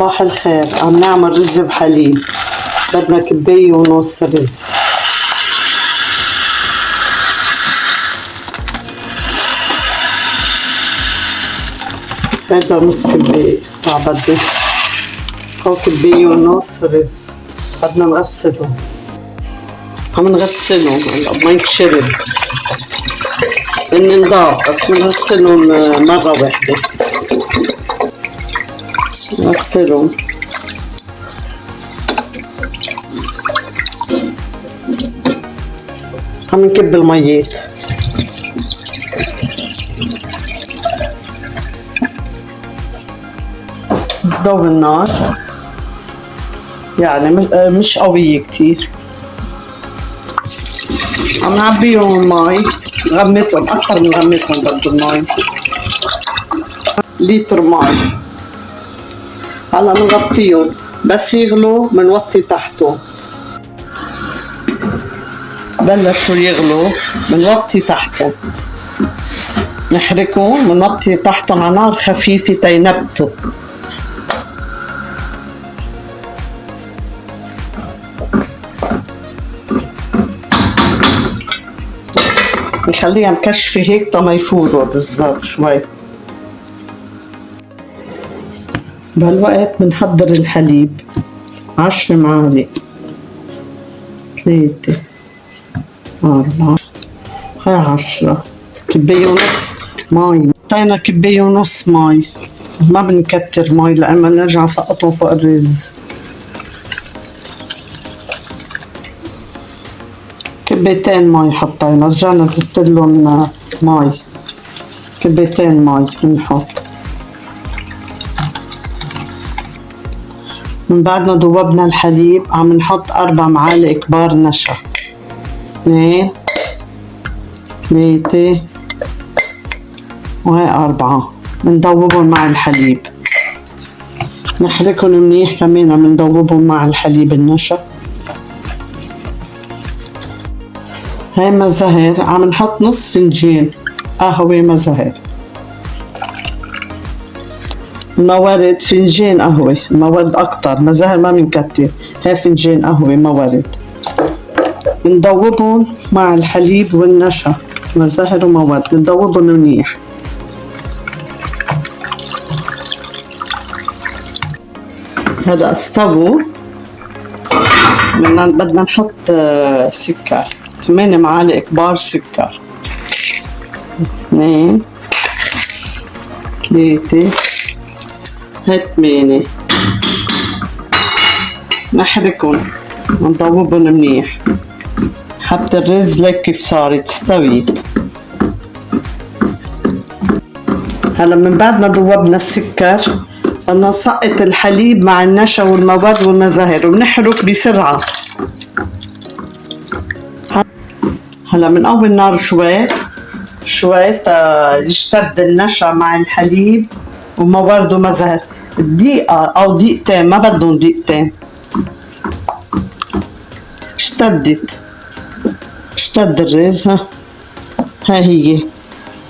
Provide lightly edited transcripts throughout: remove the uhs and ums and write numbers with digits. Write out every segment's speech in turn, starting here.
صباح الخير. عم نعمل رز بحليب. بدنا كباية ونص رز. هيدا نص كباية بدي. هو كباية ونص رز بدنا نغسلهم. عم نغسلهم هلا بمي شرب. هن نضاف بس بنغسلهم مرة واحدة. نغسلهم. عم نكب الميات. ضوي النار يعني مش قوية كتير. عم نعبيهم مي. نغمتهم أكثر من نغمتهم بدو المي. لتر مي. هلا بنغطيهم بس يغلوا بنوطي تحتهم. بلشوا يغلوا بنوطي تحتهم. نحركهم بنوطي تحتهم على نار خفيفة تينبتوا. نخليها مكشفة هيك تا ما يفوروا بالضبط شوي. بهالوقت بنحضر الحليب. 10 معالق. 3 4 هاي 10. كباية ونص مي. حطينا كباية ونص مي. ما بنكتر مي لأما نرجع نسقطهم فوق الرز. كبايتين مي حطينا. رجعنا زدتلن مي. كبايتين مي بنحط. من بعد ما ذوبنا الحليب عم نحط 4 معالق كبار نشا. 2 3 وهي 4. بنذوبهم مع الحليب. نحركهم منيح كمان. بنذوبهم مع الحليب النشا. هاي مزهر عم نحط نص فنجان قهوة مزهر. موارد فنجان قهوة. موارد أكتر مزهر ما بنكتر. هاي فنجان قهوة موارد. بنذوبهم مع الحليب والنشا. مزهر وموارد بنذوبهم منيح. هلا استووا. بدنا نحط سكر. 8 معالق كبار سكر. 2 3 هاي 8. نحركهم ونذوبهم منيح حتى الرز لك كيف صارت استويت. هلا من بعد ما ذوبنا السكر بدنا نسقط الحليب مع النشا والمواد والمزهر وبنحرك بسرعة. هلا من أول نار شوي يشتد النشا مع الحليب وموارد ومزهر. دقيقة أو دقيقتين ما بدهم دقيقتين. اشتد الرز. هاي هي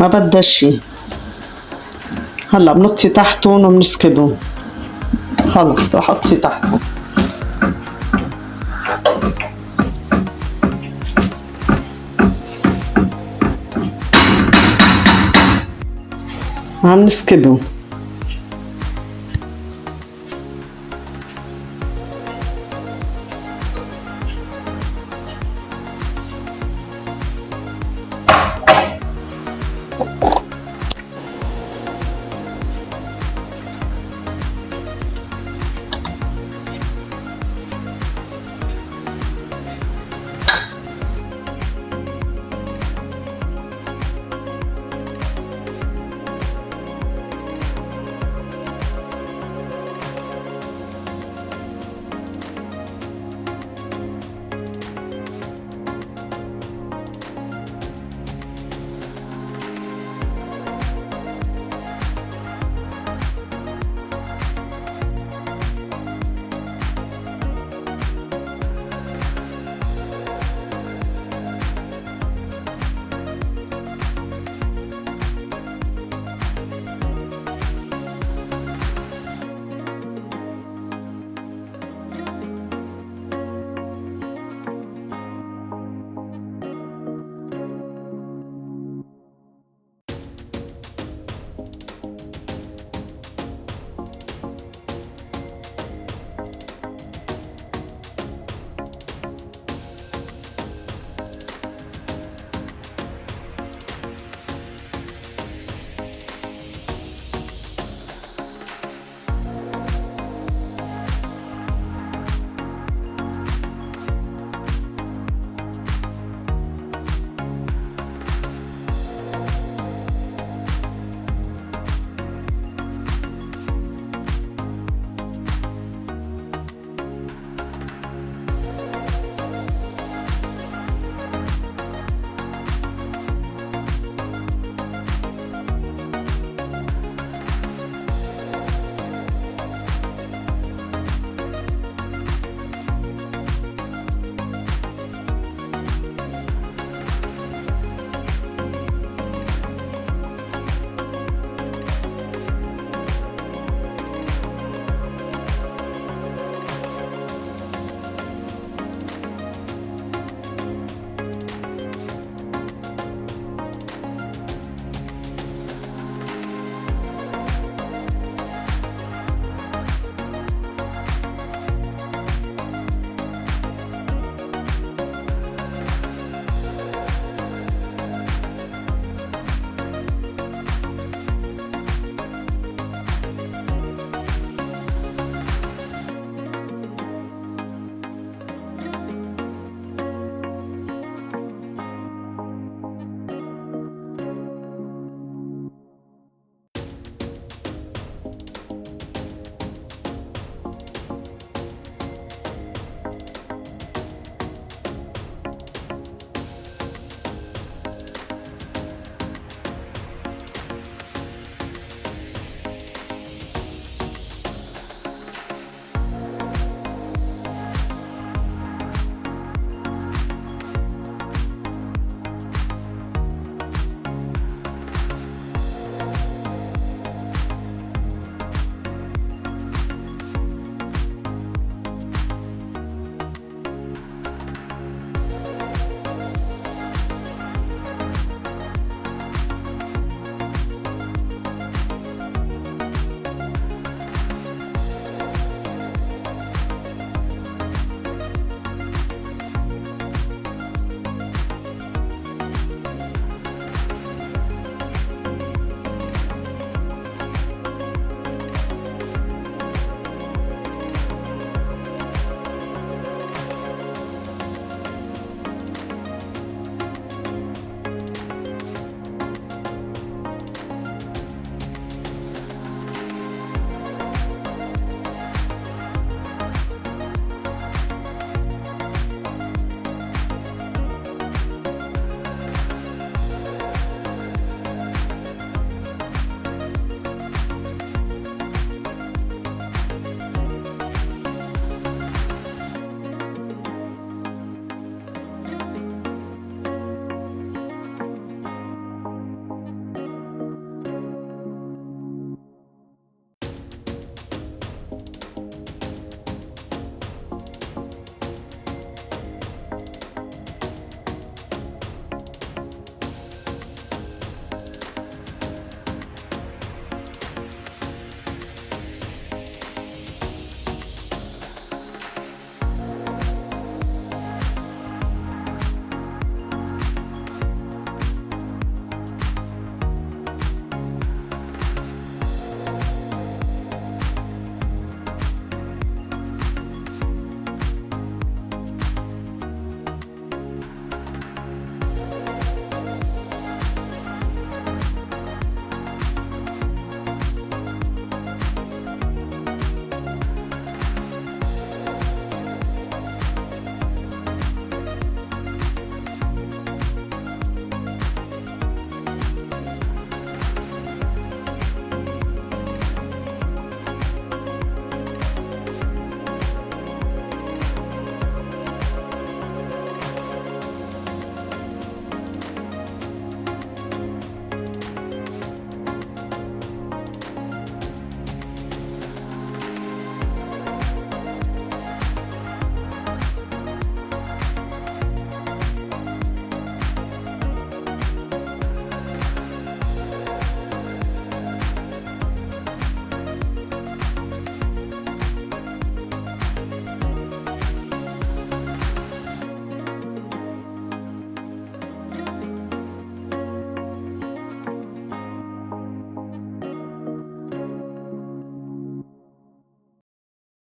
ما بدها شي. هلا بنطفي تحتهم وبنسكبهم. خلص رح اطفي تحتهم. عم نسكبهم.